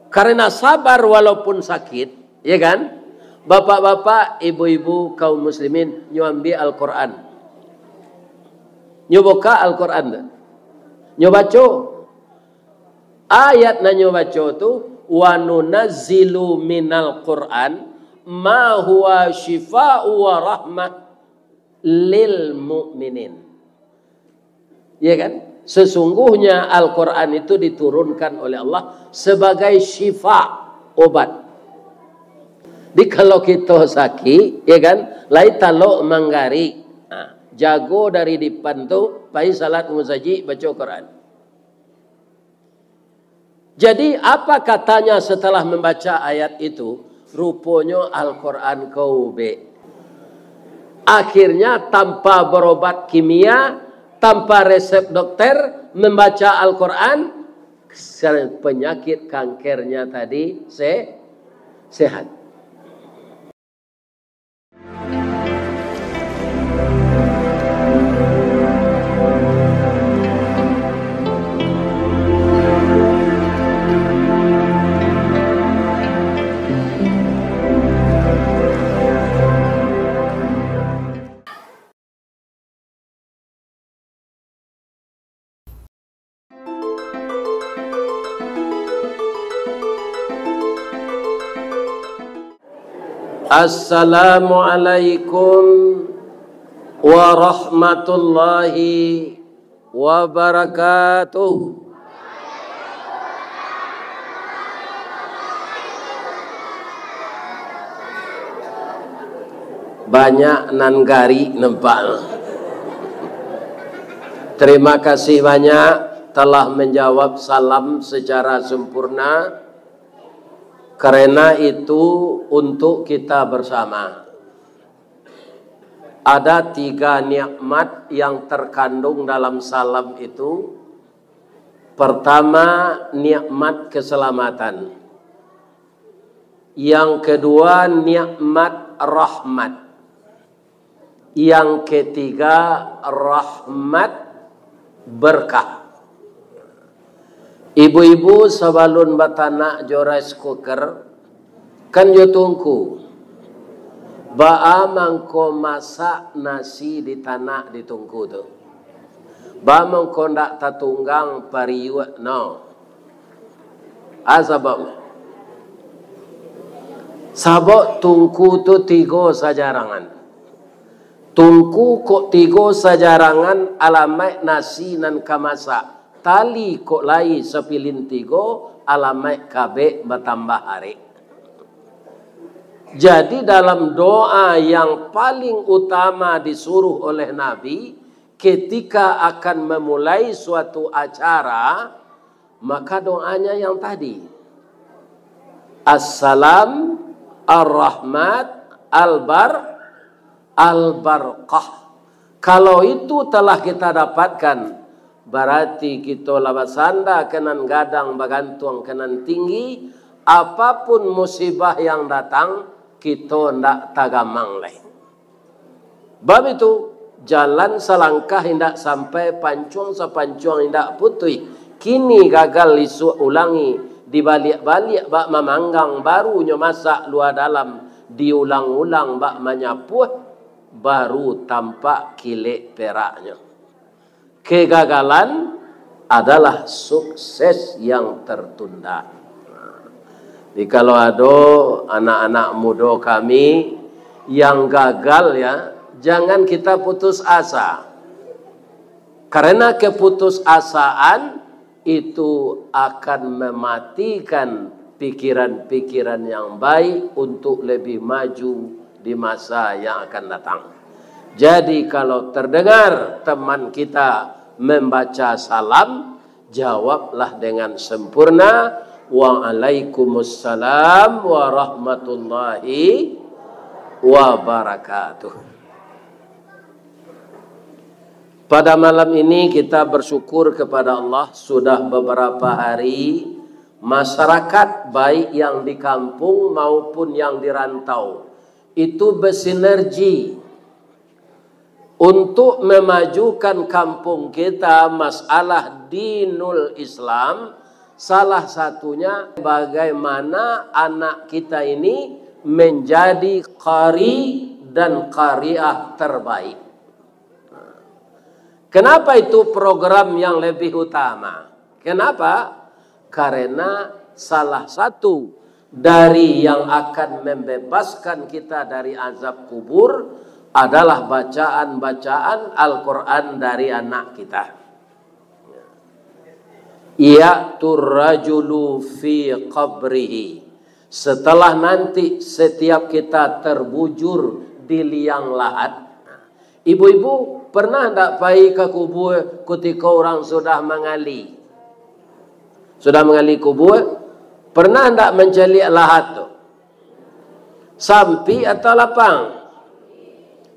Karena sabar walaupun sakit, ya kan? Bapak-bapak, ibu-ibu, kaum muslimin, nyuambi Al-Quran. Nyoboka Al-Quran. Nyobaco. Ayat na nyobaco tu, wa nunazzilu minal Quran ma huwa syifa'u wa rahmah lil mu'minin. Ya kan? Sesungguhnya Al-Quran itu diturunkan oleh Allah sebagai syifa, obat. Di kalau kita sakit, ya kan, lai talok manggari, jago dari depan tu, pai salat musaji baca Quran. Jadi apa katanya setelah membaca ayat itu? Rupanya Al-Quran kau be. Akhirnya tanpa berobat kimia, tanpa resep dokter, membaca Al-Quran, penyakit kankernya tadi sehat. Assalamualaikum warahmatullahi wabarakatuh. Banyak nanggari nampak. Terima kasih banyak telah menjawab salam secara sempurna. Karena itu untuk kita bersama. Ada 3 nikmat yang terkandung dalam salam itu. Pertama, nikmat keselamatan. Yang kedua, nikmat rahmat. Yang ketiga, rahmat berkah. Ibu-ibu sebelum batanak jo rice cooker kan jo tungku. Ba'a mangko masak nasi di tanah di tungku tu. Ba'a mangko ndak tatunggang pariu no. Asabab. Sabok tungku tu 3 sajarangan. Tungku kok 3 sajarangan alamai nasi nan kamasak. Tali kok lai sepilin 3 alamai kabe bertambah hari. Jadi dalam doa yang paling utama disuruh oleh Nabi ketika akan memulai suatu acara, maka doanya yang tadi. Assalam, ar-rahmat, al-barakah. Kalau itu telah kita dapatkan, berarti kita labasanda kenan gadang bagantung kenan tinggi, apapun musibah yang datang kita ndak tagamang lain. Bab itu jalan selangkah hendak sampai pancuang sepancuang hendak putih. Kini gagal isu ulangi, dibalik-balik bak memanggang baru masak luar dalam, diulang-ulang bak menyapuh baru tampak kilik peraknya. Kegagalan adalah sukses yang tertunda. Jadi kalau ada anak-anak muda kami yang gagal ya, jangan kita putus asa. Karena keputusasaan itu akan mematikan pikiran-pikiran yang baik untuk lebih maju di masa yang akan datang. Jadi kalau terdengar teman kita membaca salam, jawablah dengan sempurna. Waalaikumsalam warahmatullahi wabarakatuh. Pada malam ini kita bersyukur kepada Allah, sudah beberapa hari masyarakat baik yang di kampung maupun yang di rantau itu bersinergi untuk memajukan kampung kita masalah dinul Islam Salah satunya bagaimana anak kita ini menjadi qari dan qari'ah terbaik. Kenapa itu program yang lebih utama? Kenapa? Karena salah satu dari yang akan membebaskan kita dari azab kubur adalah bacaan-bacaan Al-Quran dari anak kita. Ya'tur rajulu fi qabrihi. Setelah nanti setiap kita terbujur di liang lahat. Ibu-ibu pernah tak pergi ke kubur ketika orang sudah mengali? Sudah mengali kubur? Pernah tak mencari lahat tu? Sampi atau lapang?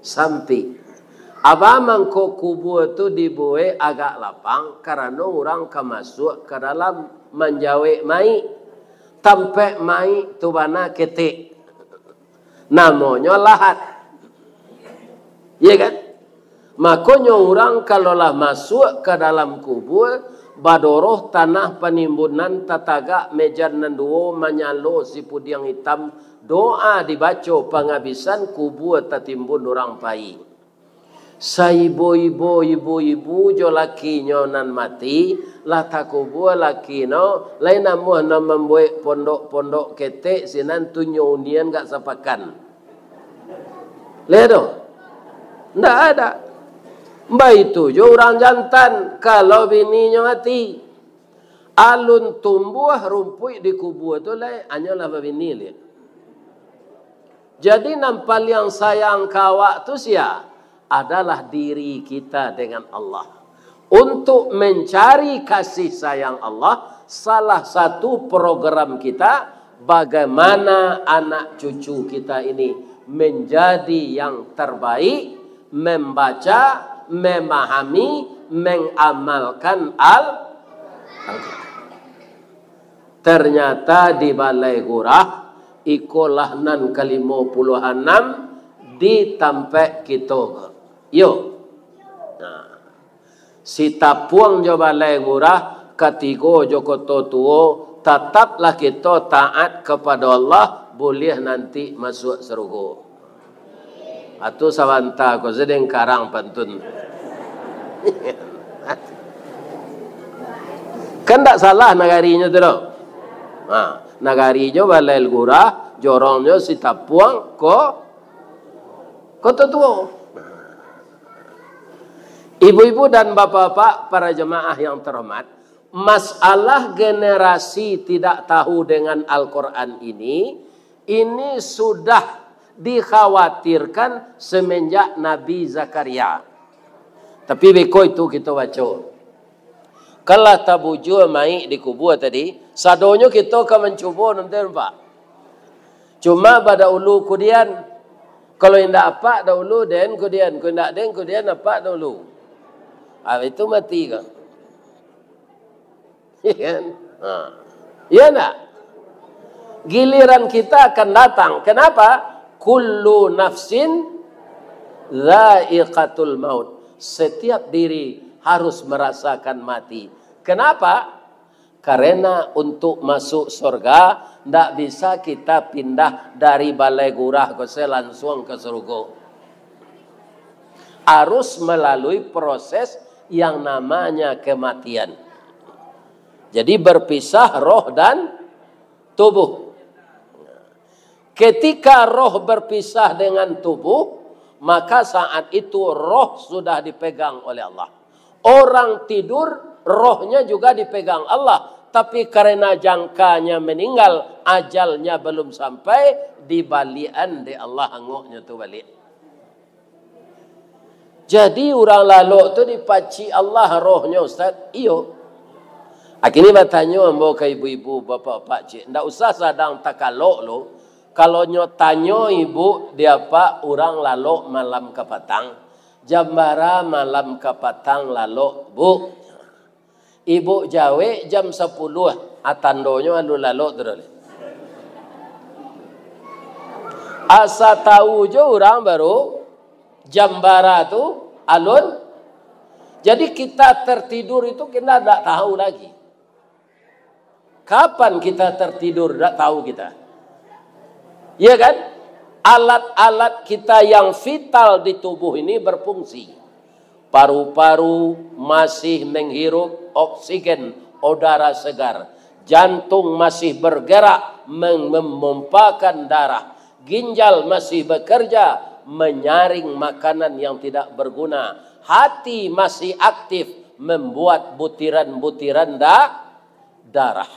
Sampi. Abang ko kubur tu dibuat agak lapang karena orang masuk ke dalam menjawab mai. Tampak mai tu bana ketik. Namanya lahat. Ya kan? Makanya orang kalaulah masuk ke dalam kubur, badoroh tanah penimbunan tataga mejan nanduo manyalo si pudiang hitam, doa dibaca penghabisan kubur tatimbun orang pai. Saibo-ibo ibu-ibu jo laki nyonan mati lah takubur laki no lain namuh na membuat pondok-pondok ketek sinan tunyo unian gak sapakan. Ledo. Ndak ada. Mbak itu jo orang jantan kalau bininya mati alun tumbuh rumput di kubur tu lah hanyalah bini lihat. Jadi nampal yang sayang kawak tu sia adalah diri kita dengan Allah. Untuk mencari kasih sayang Allah, salah satu program kita bagaimana anak cucu kita ini menjadi yang terbaik, membaca, memahami, mengamalkan Al-Quran. Ternyata di Balai Gurah ikolah nan ke-56 ditampak kita. Yo. Nah. Si tapuang jo Balai Gurah ketiga jo koto tuo tetaplah kita taat kepada Allah boleh nanti masuk surga. Atau sawanta ko sedeng karang pantun. Kan tak salah nagarinya tu loh. Nagarinya Balai Gurah, jorongnya si tapuang koto tuo. Ibu-ibu dan bapak-bapak para jemaah yang terhormat, masalah generasi tidak tahu dengan Al-Quran ini sudah dikhawatirkan semenjak Nabi Zakaria. Tapi beko itu kita baca. Kalau tabujur mai di kubur tadi, sadonyo kita akan mencuba nanti Pak. Cuma pada ulu kemudian, kalau indak apa dahulu dan kemudian, kalau indak den kemudian apa dahulu. Itu mati kan? Iya kan? Iya enggak? Giliran kita akan datang. Kenapa? Kullu nafsin dha'iqatul maut. Setiap diri harus merasakan mati. Kenapa? Karena untuk masuk surga tidak bisa kita pindah dari Balai Gurah ke langsung ke surga. Harus melalui proses yang namanya kematian. Jadi berpisah roh dan tubuh. Ketika roh berpisah dengan tubuh, maka saat itu roh sudah dipegang oleh Allah. Orang tidur, rohnya juga dipegang Allah. Tapi karena jangkanya meninggal, ajalnya belum sampai, dibalian di Allah angoknya tu balik. Jadi orang lalu tu dipaci Allah rohnya Ustaz. Iyo. Akhirnya bertanya ambo ke ibu-ibu, bapak-bapak cik. Ndak usah sadang takalok lo. Kalau nyo tanya ibu dia apa orang lalu malam ke petang. Jambara malam ke petang lalu bu. Ibu jawe jam 10 atandonyo lalu terus. Asa tahu jo orang baru jambara tu alun. Jadi kita tertidur itu kita tidak tahu lagi. Kapan kita tertidur? Tak tahu kita. Ya kan? Alat-alat kita yang vital di tubuh ini berfungsi. Paru-paru masih menghirup oksigen, udara segar. Jantung masih bergerak memompakan darah. Ginjal masih bekerja menyaring makanan yang tidak berguna. Hati masih aktif membuat butiran-butiran darah.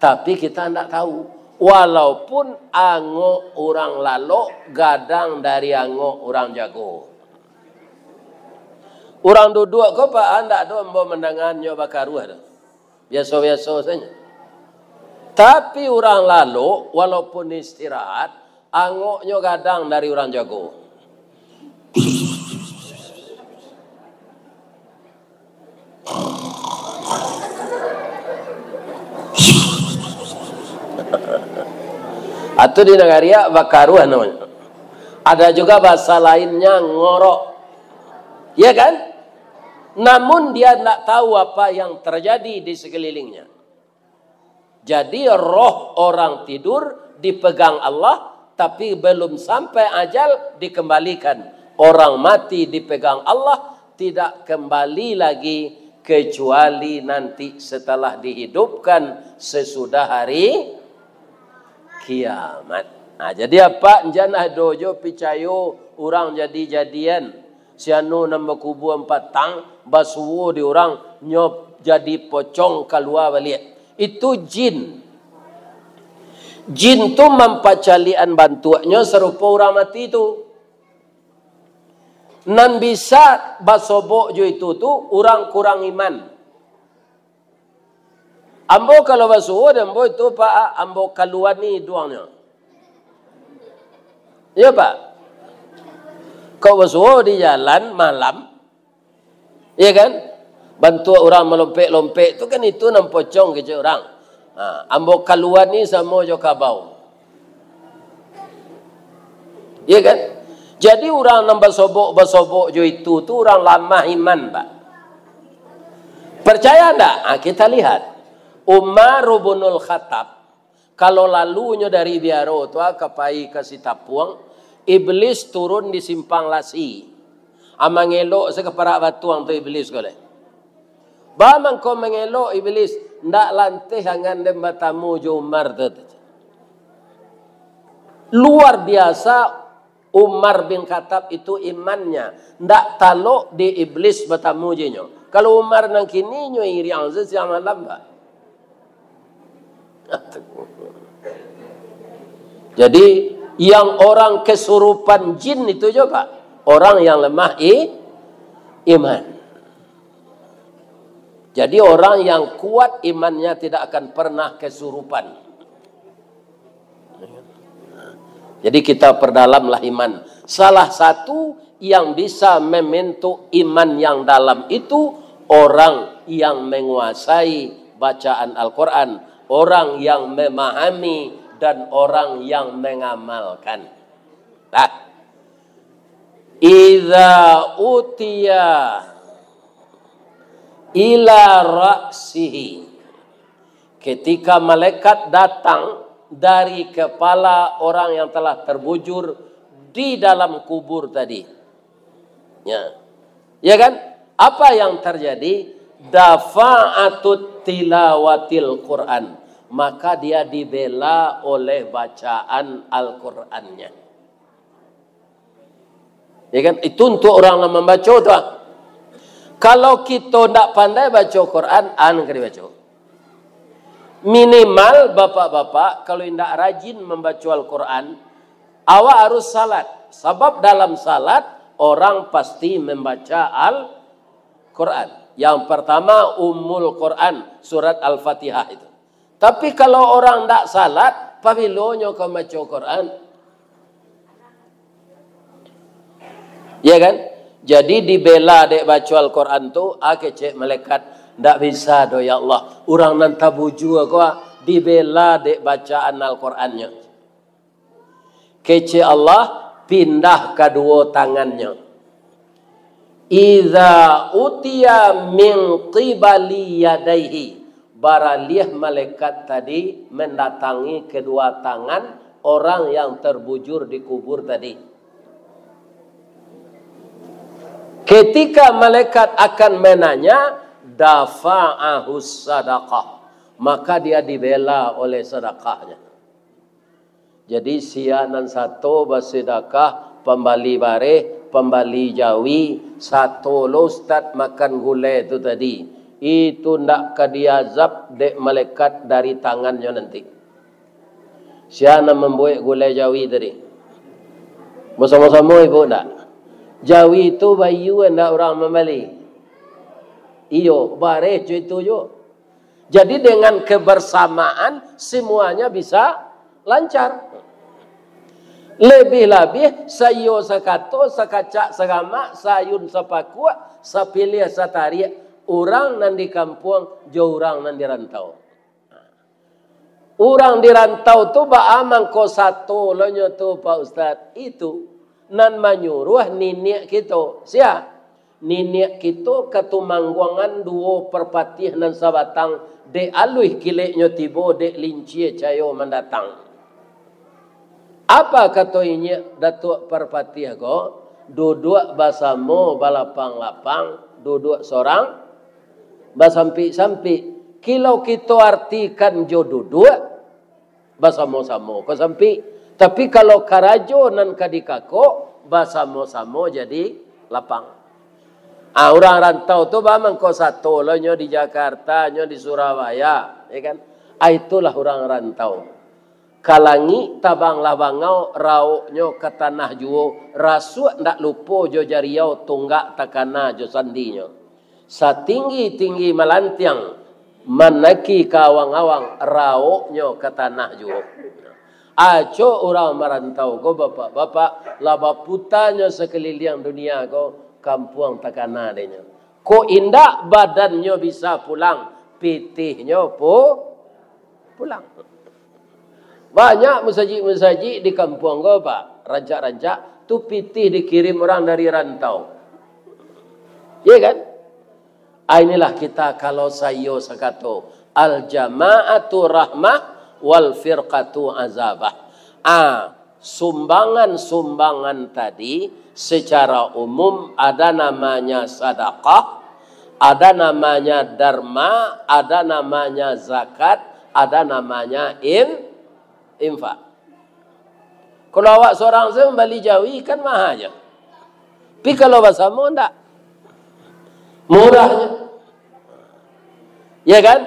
Tapi kita tidak tahu. Walaupun angok orang lalok, gadang dari angok orang jago. Orang duduk kau pak anda tu ambo mendangan nyoba karuah. Biasa-biasa saja. Tapi orang lalu walaupun istirahat, angoknya gadang dari orang jago. Atau di Nagaria bakaruah namanya. Ada juga bahasa lainnya ngorok. Ya kan? Namun dia tidak tahu apa yang terjadi di sekelilingnya. Jadi roh orang tidur dipegang Allah, tapi belum sampai ajal dikembalikan. Orang mati dipegang Allah, tidak kembali lagi kecuali nanti setelah dihidupkan sesudah hari kiamat. Nah, jadi apa? Janah dojo picayo orang jadi-jadian. Sianu nambah kubu 4 tang, basuwo di orang nyop jadi pocong keluar balik. Itu jin. Jin tu mempacalian bantuannya serupa orang mati itu. Nan bisa basobok jo itu tu orang kurang iman. Ambo kalau basuwo ambo itu pak ambo keluar ni duangnya. Ya pak. Kau basuh di jalan malam, ya kan? Bantu orang melompek-lompek tu kan itu nampocong ke orang. Ambo keluar ni sama jo kabau. Ya kan? Jadi orang nambah sobok jo itu tu orang lama iman, Pak. Percaya enggak? Kita lihat. Umar bin Khattab kalau lalunya dari Biaro tu kapai ke Sitapuang, Iblis turun di simpang lasi. Amang elok sekeparak batuang tu iblis kole. Bamang kau mengelok iblis, ndak lantih hangan dem batamu jo Umar tu. Luar biasa Umar bin Khattab itu imannya, ndak talok di iblis batamu jenyo. Kalau Umar nang kini nyo iriang sesiang malam ba. Jadi yang orang kesurupan jin itu juga orang yang lemah iman. Jadi orang yang kuat imannya tidak akan pernah kesurupan. Jadi kita perdalamlah iman. Salah satu yang bisa membentuk iman yang dalam itu orang yang menguasai bacaan Al-Quran, orang yang memahami dan orang yang mengamalkan. Nah, idza utiya ila ra'sihi, ketika malaikat datang dari kepala orang yang telah terbujur di dalam kubur tadi. Ya kan? Apa yang terjadi? Dafa'atut tilawatil Quran. Maka dia dibela oleh bacaan Al-Qur'annya. Ya kan? Itu untuk orang yang membaca tu. Kalau kita tidak pandai baca Quran, kena baca. Minimal bapak-bapak kalau tidak rajin membaca Al-Quran, awak harus salat. Sebab dalam salat orang pasti membaca Al-Quran. Yang pertama Ummul Quran, surat Al-Fatihah itu. Tapi kalau orang tidak salat, pavilonyo kau baca Quran. Ya kan? Jadi dibela dek baca Al-Quran tu, kecek malaikat tidak bisa do ya Allah. Orang nan tabuju aku dibela dek bacaan Al-Qurannya. Kecek Allah pindah kedua tangannya. Idza utiya min qibali yadaihi, baralih malaikat tadi mendatangi kedua tangan orang yang terbujur di kubur tadi. Ketika malaikat akan menanya, dafa'ahus sadaqah, maka dia dibela oleh sedekahnya. Jadi sianan satu bersedekah pembali bareh, pembali jawi, satu lo ustaz makan gulai itu tadi. Itu ndak kadiazab dek malaikat dari tangannya nanti. Siana membuat gulai jawi tadi. Bersama-sama ibu ndak? Jawi itu bayu ndak orang membeli. Iyo, bareh itu yo. Jadi dengan kebersamaan semuanya bisa lancar. Lebih-lebih sayo sakato sakacak sagama sayun sapakua sapilih sataria orang nan di kampung jo orang nan di rantau. Orang di rantau tu baamang ko satu lonyo tu Pak Ustaz itu nan menyuruh niniak kita. Sia niniak kita ketumangguangan duo perpatih nan sabatang de aluih kileknya tibo de lincie cayo mendatang. Apa katoinya Datuk Perpatih ko? Duduk basamo balapang-lapang, duduk sorang basampi-sampi. Kilau kita artikan jo duduk basamo-samo ko sampi. Tapi kalau karajo nan kadikako basamo-samo jadi lapang. Orang rantau tu bamang ko satu lo nyo di Jakarta, nyo di Surabaya, ya kan? Itulah orang rantau. Kalangi tabang labangau rauknyo ke tanah juo rasuk ndak lupo jo jariau tunggak takana jo sandinyo satinggi-tinggi malantiang manaki kawang-awang rauknyo ke tanah juo. Aco orang merantau ko bapak-bapak laba putanya sekeliling dunia ko kampung takana denya. Ko indak badannya bisa pulang, pitihnya pulang. Banyak musajik-musajik di kampung ko Pak, rancak-rancak tu pitih dikirim orang dari rantau. Ya kan? Inilah kita kalau sayo sakato al jama'atu rahmah wal firqatu azabah. Sumbangan-sumbangan tadi secara umum ada namanya sedekah, ada namanya dharma, ada namanya zakat, ada namanya infak. Kalau awak seorang saya membeli jawi kan mahal aja. Tapi kalau basamu enggak. Murahnya. Ya kan?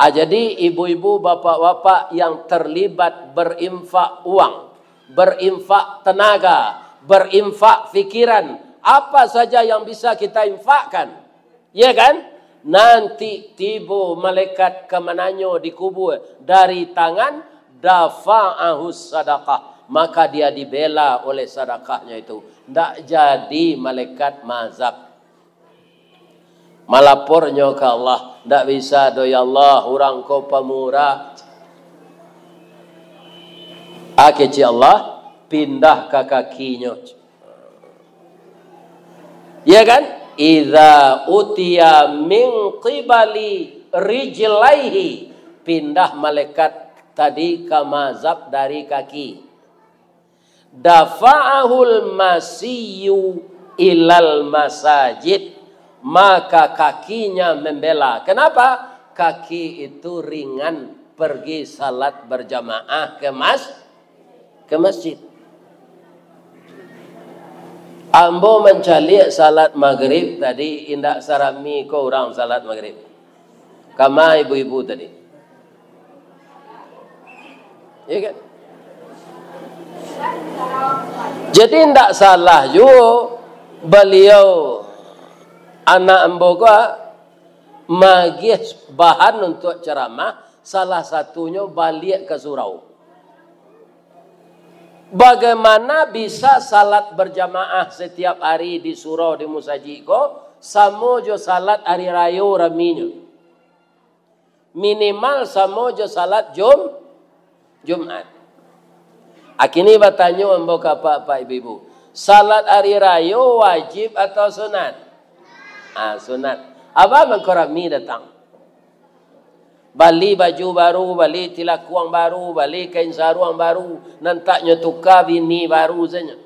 Jadi ibu-ibu, bapak-bapak yang terlibat berinfak uang, berinfak tenaga, berinfak fikiran, apa saja yang bisa kita infakkan. Ya kan? Nanti tiba malaikat kemananyo di kubur dari tangan dafa'ahus sadaqah, maka dia dibela oleh sedekahnya itu. Tidak jadi malaikat mazab. Malapornya ke Allah, tidak bisa do ya Allah, orang ko pemurah. Akhirnya Allah pindah ke kakinya. Ya kan? Idza utiya min qibali rijlaihi, pindah malaikat tadi ke mazab dari kaki. Dafa'ahul masiyu ilal masajid, maka kakinya membela. Kenapa? Kaki itu ringan pergi salat berjamaah ke masjid. Ambo mencari salat maghrib tadi indak sarami ko orang salat maghrib. Kama ibu-ibu tadi. Ya kan? Jadi tidak salah juga beliau anak emboga magih bahan untuk ceramah, salah satunya balik ke surau. Bagaimana bisa salat berjamaah setiap hari di surau di Musajiko, samojo salat hari raya raminya. Minimal samojo salat Jumat. Akini bertanya membuka Pak Ibu, salat hari raya wajib atau sunat? Sunat. Apa mengkorami datang? Bali baju baru, bali tilakuang baru, bali kain saruang baru, nantaknya tukar bini baru saja.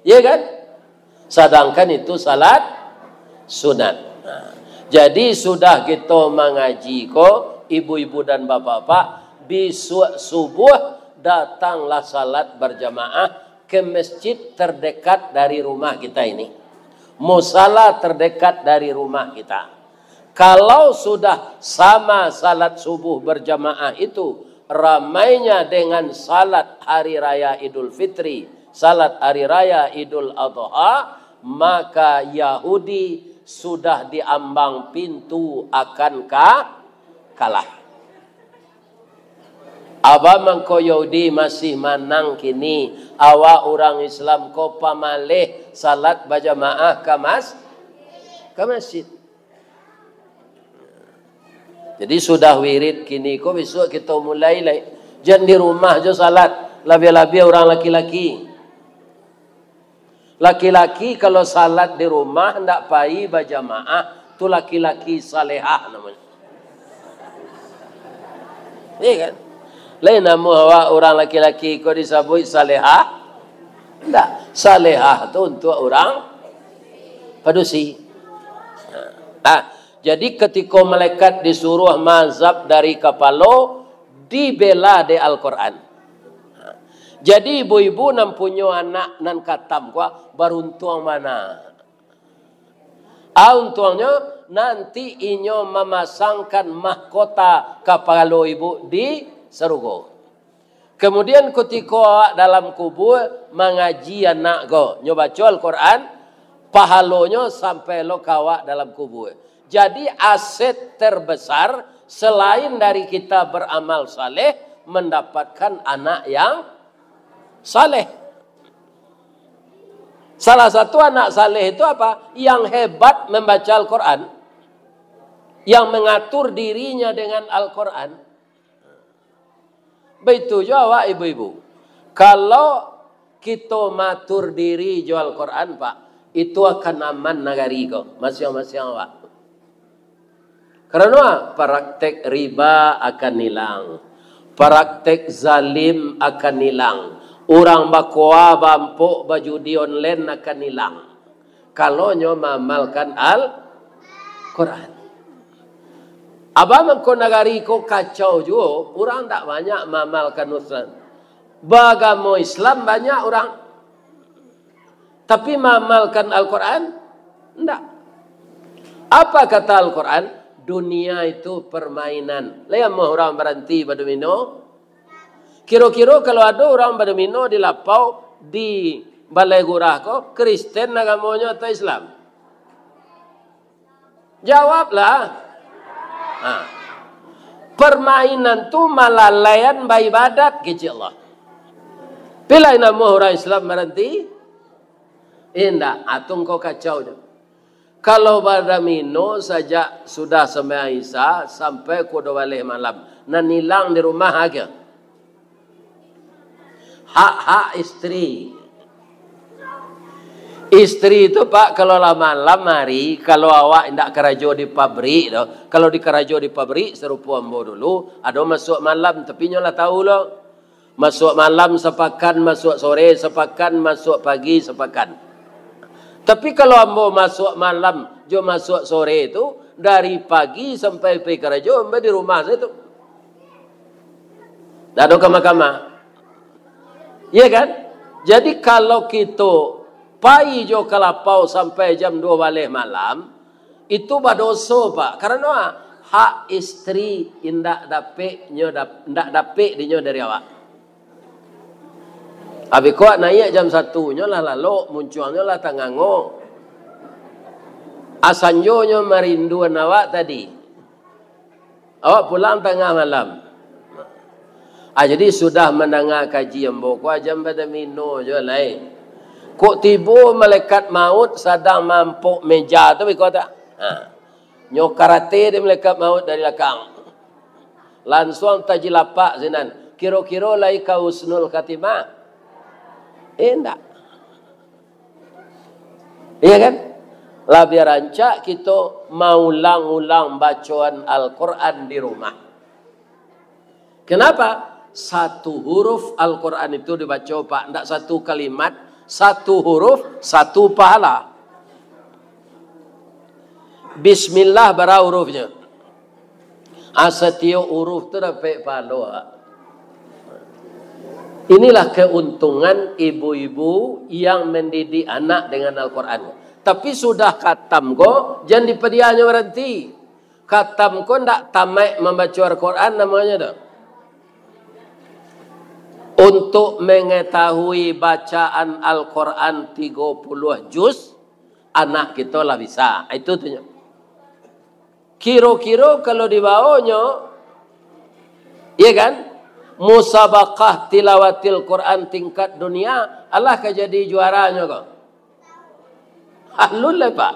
Ya kan? Sedangkan itu salat sunat. Jadi sudah kita mengaji kok, ibu-ibu dan bapak-bapak, besok subuh datanglah salat berjamaah ke masjid terdekat dari rumah kita ini. Musala terdekat dari rumah kita. Kalau sudah sama salat subuh berjamaah itu ramainya dengan salat hari raya Idul Fitri, salat hari raya Idul Adha, maka Yahudi sudah diambang pintu akan kalah. Aba mangko Yahudi masih manang kini, awak orang Islam ko pamalih salat berjamaah ke masjid. Jadi sudah wirid kini ko besok kita mulai jangan di rumah je salat, lebih-lebih orang laki-laki. Laki-laki kalau salat di rumah hendak pai berjamaah, tu laki-laki salehah namanya. Iya kan? Lain nama orang laki-laki kau disebut salehah? Tidak, salehah tu untuk orang padusi. Jadi ketika malaikat disuruh mazhab dari kepala, dibela di Al-Quran. Jadi ibu-ibu nan punya anak nan katam kuah beruntung mana? Untungnya nanti inyo memasangkan mahkota kepala ibu di surga. Kemudian ketika dalam kubur mengaji anak go, nyoba baca Al-Quran, pahalonyo sampai lo kawak dalam kubur. Jadi aset terbesar selain dari kita beramal saleh, mendapatkan anak yang saleh. Salah satu anak saleh itu apa? Yang hebat membaca Al-Quran. Yang mengatur dirinya dengan Al-Quran. Begitu juga ibu-ibu. Kalau kita matur diri jual Al-Quran, Pak, itu akan aman negari kok. Masing-masing awak. Karena praktek riba akan hilang. Praktek zalim akan hilang. Orang bakwa bampuk bajudi online akan hilang. Kalau nyo mamalkan Al-Quran. Abang mengko negari ko kacau juga. Orang tak banyak mamalkan Islam. Bagamo Islam banyak orang. Tapi mamalkan Al-Quran? Tidak. Apa kata Al-Quran? Dunia itu permainan. Lihat mau orang berhenti pada mino. Kira-kira kalau ada orang pada mino di lapau di balai gurah ko, Kristen agamanya atau Islam? Jawablah. Permainan tu malalaian beribadat kepada Allah. Bila nama orang Islam berhenti? Indah, atung kau kacau je. Kalau pada mino saja sudah sembahyang Isya sampai kuda balik malam, nan hilang di rumah aja. Hak istri. Istri itu Pak kalau malam hari, kalau awak tidak kerajo di pabrik, kalau di kerajo di pabrik serupa ambo dulu, ada masuk malam tapi nyolah tahu loh. Masuk malam sepakan, masuk sore sepakan, masuk pagi sepakan. Tapi kalau ambo masuk malam, jo masuk sore itu, dari pagi sampai pergi kerja, ambo di rumah saya itu. Tak ada kama-kama. Iya kan? Jadi kalau kita pai jo kalapau sampai jam 2 balik malam, itu berdosa Pak. Karena hak istri indak dapet di nyo dari awak. Habis kau naik jam 1-nya lah lalu munculnya lah tangango. Asanjonya merinduan awak tadi. Awak pulang tengah malam. Jadi sudah mendengar kaji yang bawa jam pada mino je lain. Kok tiba malaikat maut sedang mampuk meja tu kau tak? Nyo karate dia malaikat maut dari belakang. Langsung tajilapak zinan. Kira-kira lai kau husnul khatimah. Enggak. Iya kan? Lah biar rancak kita maulang-ulang bacaan Al-Quran di rumah. Kenapa? Satu huruf Al-Quran itu dibaca Pak, tidak satu kalimat, satu huruf, satu pahala. Bismillah bara hurufnya. Setiap huruf itu dapat pahala. Inilah keuntungan ibu-ibu yang mendidik anak dengan Al-Quran. Tapi sudah khatam kok, jangan dipedianya berhenti. Khatam kok tidak tamat membaca Al-Quran namanya dah. Untuk mengetahui bacaan Al-Quran 30 juz, anak kita lah bisa. Itu tuh. Kira-kira kalau dibawanya, iya kan? Musabaqah tilawatil Quran tingkat dunia, Allah ke jadi juaranya kok. Alun lah Pak.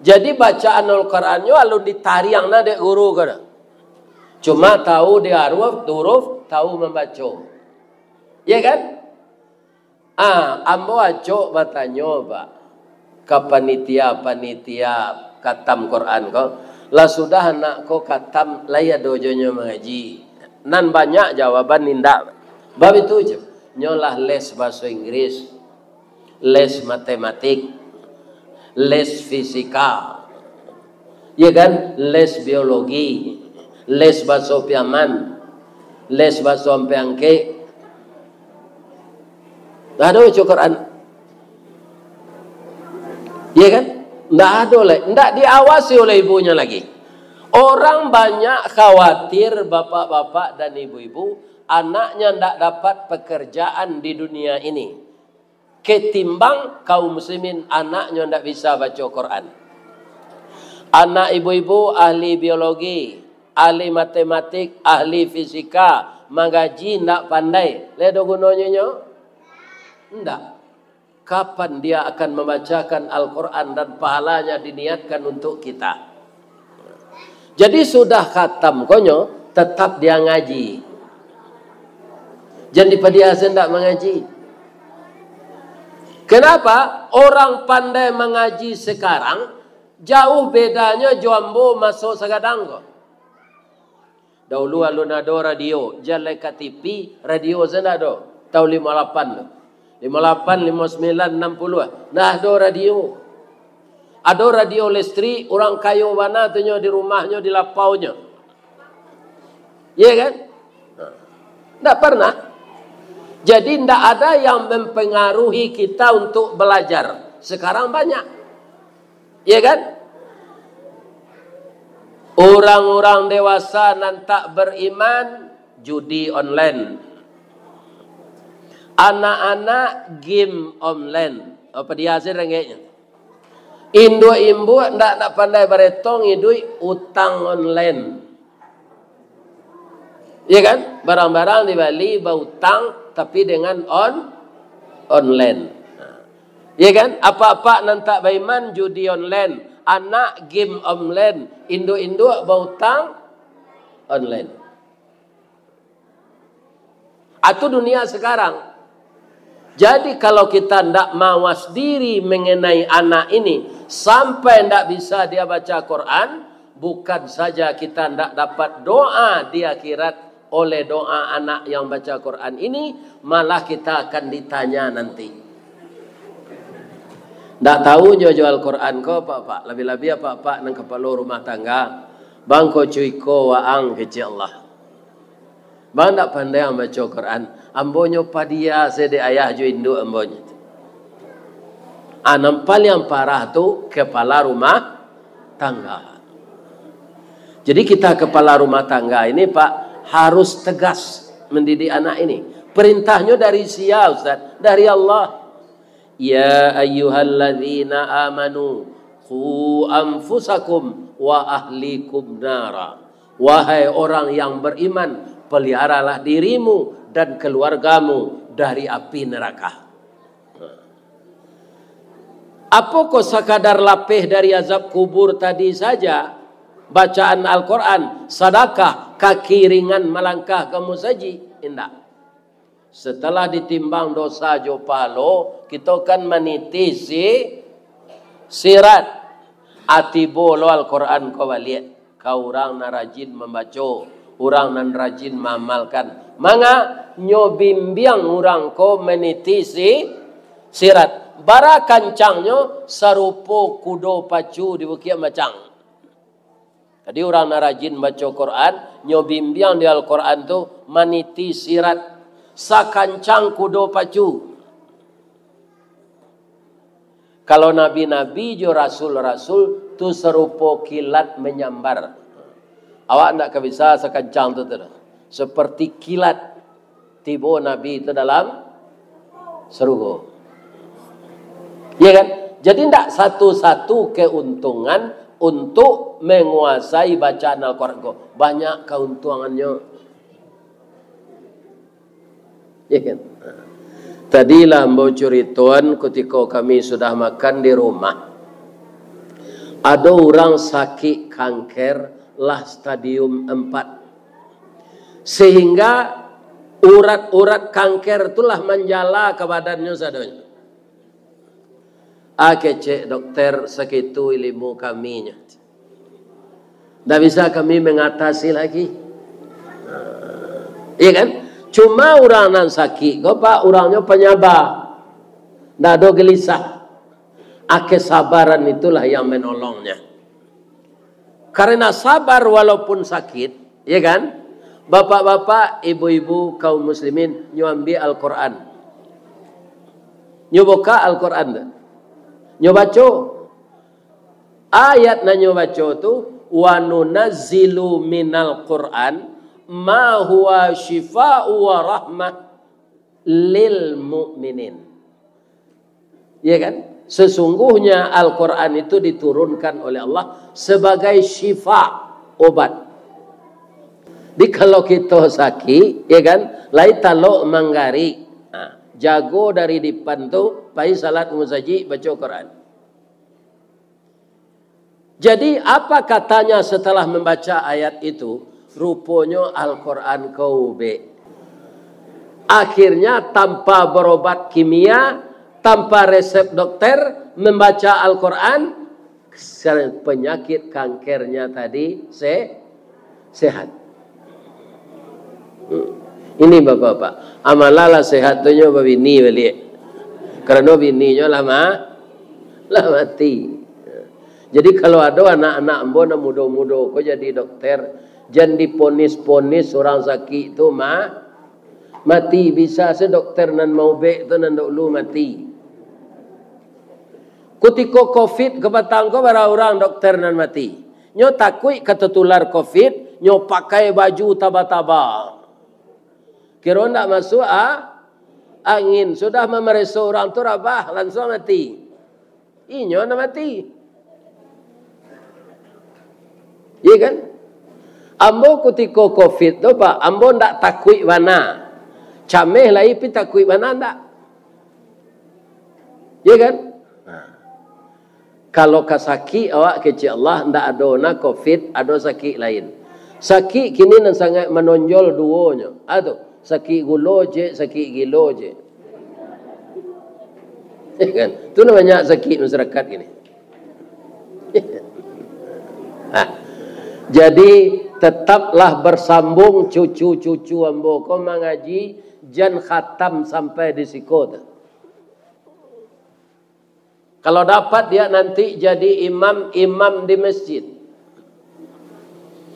Jadi bacaan Al-Qurannya alun ditariang na dek guru kan. Cuma tahu dia huruf, tahu membaca. Ya kan? Ambo acok bertanya Pak. Ke panitia katam Quran kok. Lah sudah anak kok katam laya dojonya mengaji. Nan banyak jawaban nindak. Bab itu je. Nyolah les bahasa Inggris, les matematik, les fisika, ya kan? Les biologi, les bahasa piaman, les bahasa ampeangke. Dah ada Quran. Ya kan? Nggak ada oleh, nggak diawasi oleh ibunya lagi. Orang banyak khawatir bapak-bapak dan ibu-ibu anaknya tidak dapat pekerjaan di dunia ini. Ketimbang kaum muslimin anaknya tidak bisa baca Quran. Anak ibu-ibu ahli biologi, ahli matematik, ahli fisika, mengaji tidak pandai. Lihat gunanya? Tidak. Kapan dia akan membacakan Al-Quran dan pahalanya diniatkan untuk kita? Jadi sudah khatam konyo, tetap dia ngaji. Jangan dipediasan tidak mengaji. Kenapa? Orang pandai mengaji sekarang jauh bedanya jombo masuk segadang kok. Dahulu alun ada radio, jalan ke TV, radio sana ada. Tahun 58. 58, 59, 60. Nah ada radio. Ada radio listrik, orang kayu mana tunya di rumahnya, di lapaunya. Iya kan? Tidak pernah. Jadi tidak ada yang mempengaruhi kita untuk belajar. Sekarang banyak. Iya kan? Orang-orang dewasa nantak beriman, judi online. Anak-anak game online. Apa dia hasil renggenya? Indo-imbu tidak pandai beretong, idui utang online. Iya kan? Barang-barang di Bali berutang tapi dengan online. Iya kan? Apa-apa nanti baiman judi online, anak game online, Indo-Indo berutang online. Itu dunia sekarang. Jadi kalau kita tidak mawas diri mengenai anak ini, sampai tidak bisa dia baca Quran, bukan saja kita tidak dapat doa di akhirat oleh doa anak yang baca Quran ini, malah kita akan ditanya nanti. Tidak tahu jual Quran kau pak, lebih-lebih pak nang kepala rumah tangga, bang ko cuy ko waang kecil Allah. Bang tak pandai yang baca Quran. Ambonyo padia sede ayah jo induk ambonyo. Nampal yang parah tu kepala rumah tangga. Jadi kita kepala rumah tangga ini Pak harus tegas mendidik anak ini. Perintahnya dari siapa Ustaz? Dari Allah. Ya ayyuhalladzina amanu qu anfusakum wa ahlikum nara. Wahai orang yang beriman, peliharalah dirimu dan keluargamu dari api neraka. Apa kok sekadar lapih dari azab kubur tadi saja? Bacaan Al-Quran, sedekah, kaki ringan melangkah ke musaji? Tidak. Setelah ditimbang dosa jo palo, kita kan menitisi sirat. Atibo lo Al-Quran kau balik. Kau orang na rajin membaca, orang nan rajin mengamalkan. Manga nyobimbiang orang kau meniti sirat. Bara kancangnya sarupo kudo pacu di bukit macang. Jadi orang na rajin baca Quran, nyobimbiang di Al-Quran tu meniti sirat. Sakancang kudo pacu. Kalau nabi-nabi jo rasul-rasul tu serupa kilat menyambar. Awak nak bisa sekancang tu tu. Seperti kilat tiba nabi itu dalam surga. Ya kan? Jadi tidak satu-satu keuntungan untuk menguasai bacaan Al-Quran. Banyak keuntungannya. Ya kan? Tadilah mbau cerituan ketika kami sudah makan di rumah. Ada orang sakit kanker lah stadium 4. Sehingga urat-urat kanker itulah menjala ke badannya sadonya. Kecek dokter segitu ilmu kaminya. Tidak bisa kami mengatasi lagi. Iya kan? Cuma orang yang sakit, pak orangnya penyabar. Tidak ada gelisah. Kesabaran itulah yang menolongnya. Karena sabar walaupun sakit, ya kan? Bapak-bapak, ibu-ibu, kaum muslimin, nyambi Al-Quran. Nyoboka Al-Quran. Nyobaco. Ayat na nyobaco tu, wa nunazzilu minal Quran ma huwa syifa'u wa rahmah lil mu'minin. Ya kan? Sesungguhnya Al-Quran itu diturunkan oleh Allah sebagai syifa, obat. Jadi kalau kita sakit, ya kan? Lai talok manggari. Jago dari depan tu, pai salat muzaji baca Quran. Jadi apa katanya setelah membaca ayat itu? Rupanya Al-Quran kau be. Akhirnya tanpa berobat kimia, tanpa resep dokter, membaca Al-Quran, penyakit kankernya tadi sehat. Ini bapak-bapak, amalala sehat tu nyo bini balik. Karena bini nyo lama mati. Jadi kalau ada anak-anak ambo na muda-muda kau jadi dokter, jangan diponis-ponis orang sakit tu mati. Bisa se dokter nan mau be tu nan dulu mati. Kutiko COVID kebatang ko bara orang dokter nan mati. Nyo takui ketular COVID, nyo pakai baju taba-taba. Kira ndak masuk angin, sudah memerisa orang tu rabah langsung mati. Inyo na mati. Iya kan? Ambo kutiko COVID tu pak, ambo ndak takui mana. Cameh lah ipi takui mana ndak. Iya kan? Kalau kasaki awak kecil Allah ndak ada na COVID, ada sakit lain. Sakit kini nan sangat menonjol duonya. Aduh. Sakit gulo je, sakit gilo je. Ya kan? Itu namanya sakit masyarakat ini. Jadi tetaplah bersambung cucu-cucu ambo kau mengaji jan khatam sampai di sikot. Kalau dapat dia nanti jadi imam di masjid.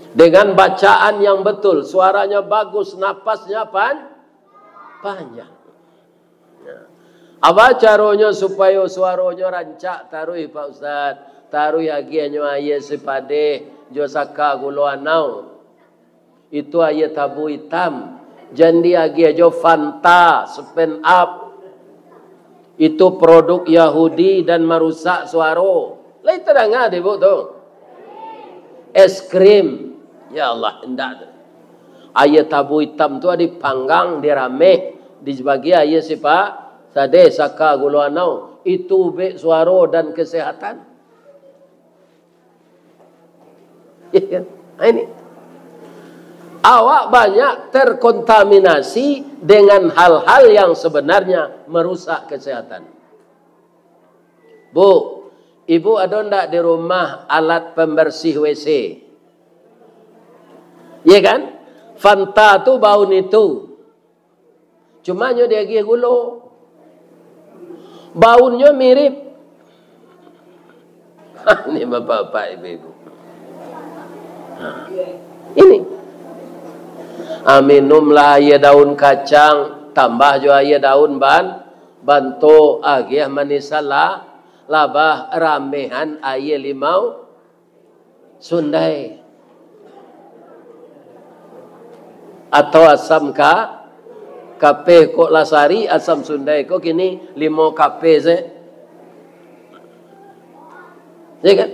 Dengan bacaan yang betul, suaranya bagus, napasnya panjang. Apa caranya supaya suaranya rancak taruh Pak Ustaz? Taruh agianyo aye sepade josaka gulo anau. Itu aye tabu hitam. Jandi agiajo Fanta, Seven Up. Itu produk Yahudi dan merusak suara. Lai terang deh bu tu. Es krim. Ya Allah, hendak. Ayat tabu hitam tu dipanggang, dirame, dibagi ayat siapa? Sade saka gulu anau. Itu be suara dan kesehatan. Ya, ini. Awak banyak terkontaminasi dengan hal-hal yang sebenarnya merusak kesehatan. Bu, Ibu ada ndak di rumah alat pembersih WC? Iya kan? Fanta tu bau itu. Cuma nyo dia gigi gulo. Baunya mirip. Ini bapak-bapak ibu-ibu. Ini. Minumlah air daun kacang, tambah jo air daun bantu agih manisalah labah ramehan air limau sundai atau asam kape kok lasari asam sundai kok kini limau kape se ya kan.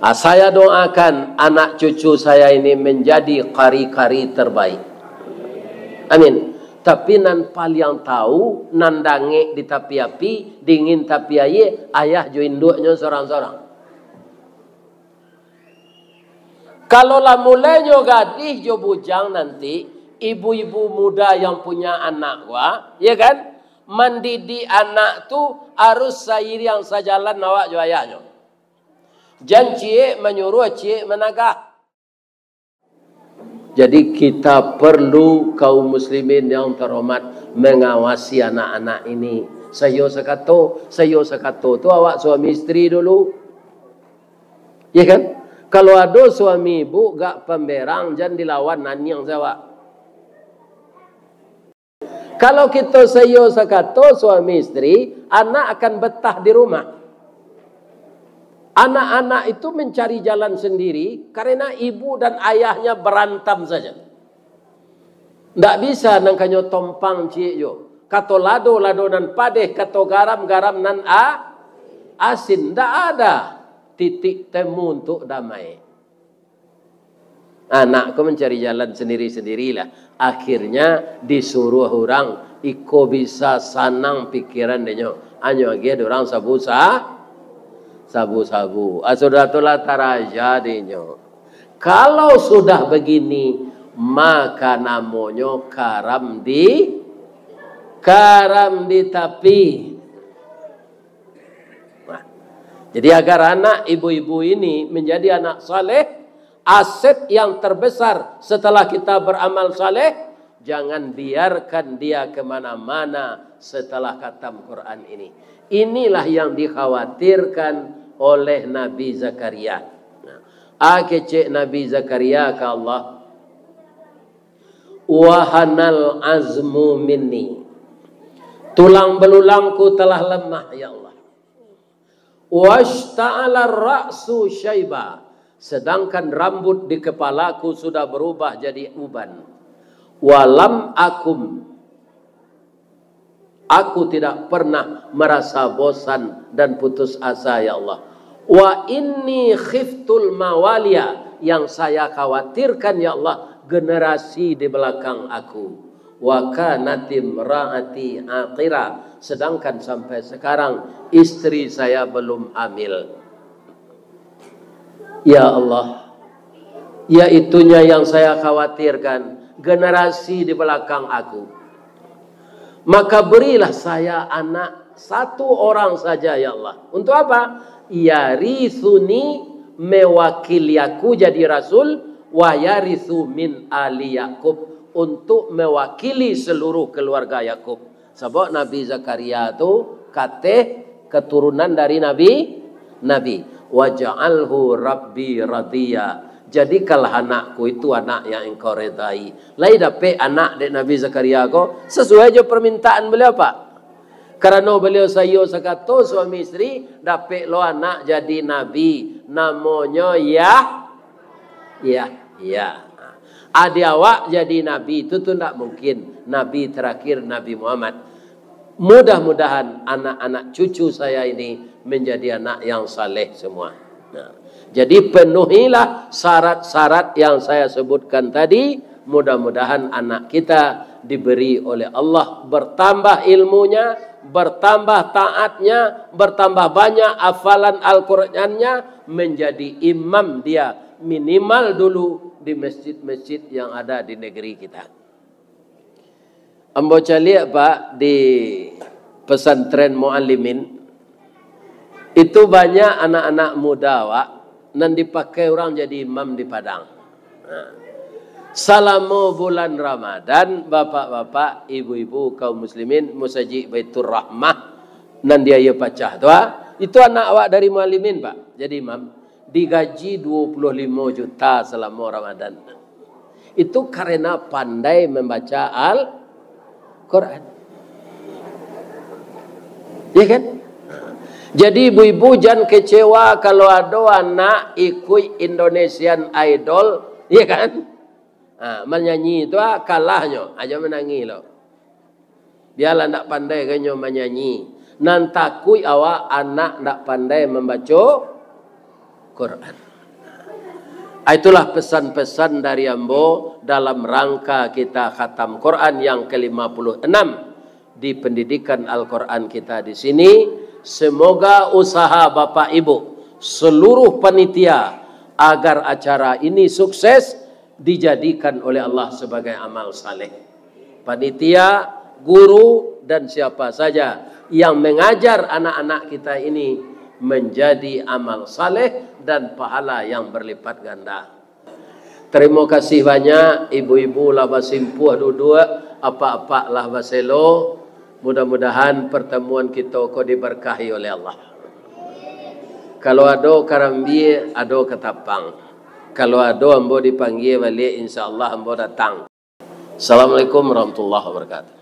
Saya doakan anak cucu saya ini menjadi kari-kari terbaik. Amin. Tapi nan paling tahu nan dange di tapi api, dingin tapi ayah jo induknya sorang-sorang. Kalau lah mulainya gadis jo bujang nanti, ibu-ibu muda yang punya anak ya kan? Mendidik anak tu harus sairi yang sajalan nawak jo ayahnya. Jangan cie menyuruh cie menagah. Jadi kita perlu kaum muslimin yang terhormat mengawasi anak-anak ini. Sayo sekato tu awak suami istri dulu. Ya kan? Kalau ada suami ibu gak pemberang jangan dilawan nanyang jawab. Kalau kita sayo sekato suami istri, anak akan betah di rumah. Anak-anak itu mencari jalan sendiri karena ibu dan ayahnya berantem saja. Tidak bisa nangkanyo tompang cik yo. Kato lado nan padeh, kato garam nan asin. Tidak ada titik temu untuk damai. Anakku mencari jalan sendiri-sendirilah. Akhirnya disuruh orang iko bisa sanang pikiran denyo. Anyo agi orang sabu-sabu. Asudatulah taraja dinyo. Kalau sudah begini, maka namanya karam di tapi. Nah, jadi agar anak ibu-ibu ini menjadi anak saleh, aset yang terbesar setelah kita beramal saleh, jangan biarkan dia kemana-mana setelah khatam Quran ini. Inilah yang dikhawatirkan oleh Nabi Zakaria. Akecek Nabi Zakaria ke Allah. Wahanal azmu minni. Tulang belulangku telah lemah ya Allah. Washta'ala ra'su syaiba. Sedangkan rambut di kepalaku sudah berubah jadi uban. Walam aku tidak pernah merasa bosan dan putus asa ya Allah. Wa inni khiftul mawaliya, yang saya khawatirkan ya Allah generasi di belakang aku. Wa kanatim ra'ati akhira, sedangkan sampai sekarang istri saya belum hamil. Ya Allah, ya itunya yang saya khawatirkan, generasi di belakang aku. Maka berilah saya anak satu orang saja ya Allah. Untuk apa? Yarithuni, mewakili aku jadi rasul, wa yarithu min ali Yakub, untuk mewakili seluruh keluarga Yakub. Sebab Nabi Zakaria itu keturunan dari Nabi. Waja'alhu rabbi radhiya. Jadikanlah anakku itu anak yang engkau redai. Lai dapat anak dari Nabi Zakaria ko sesuai je permintaan beliau Pak. Karena beliau sayo sakato suami istri dapat lo anak jadi nabi. Namanya ya. Adik awak jadi nabi itu tu tidak mungkin. Nabi terakhir Nabi Muhammad. Mudah-mudahan anak-anak cucu saya ini menjadi anak yang saleh semua. Nah, jadi penuhilah syarat-syarat yang saya sebutkan tadi. Mudah-mudahan anak kita diberi oleh Allah bertambah ilmunya, bertambah taatnya, bertambah banyak hafalan Al-Qur'annya, menjadi imam dia minimal dulu di masjid-masjid yang ada di negeri kita. Ambo caliak Pak di pesantren Muallimin Itu banyak anak-anak muda, Wak, nan dipakai orang jadi imam di Padang. Nah, selama bulan Ramadan, bapak-bapak, ibu-ibu, kaum muslimin, musajid Baitur Rahmah, nan dia pacah tu, itu anak awak dari muallimin, Pak, jadi imam, digaji 25 juta selama Ramadan. Itu karena pandai membaca Al-Quran. Ya kan? Jadi ibu-ibu jangan kecewa kalau ada anak ikut Indonesian Idol, ya kan? Menyanyi itu kalahnya, aja menangi lo. Biarlah nak pandai kanyo menyanyi. Nan takui awak anak nak pandai membaca Quran. Itulah pesan-pesan dari Ambo dalam rangka kita khatam Quran yang ke-56 di pendidikan Al-Quran kita di sini. Semoga usaha Bapak Ibu, seluruh panitia agar acara ini sukses dijadikan oleh Allah sebagai amal saleh. Panitia, guru, dan siapa saja yang mengajar anak-anak kita ini menjadi amal saleh dan pahala yang berlipat ganda. Terima kasih banyak ibu-ibu lah basimpuh dua-dua, apa-apa lah baselo. Mudah-mudahan pertemuan kita kau diberkahi oleh Allah. Kalau ada karambi, ada ketapang. Kalau ada ambo dipanggil balik, insya Allah ambo datang. Assalamualaikum warahmatullahi wabarakatuh.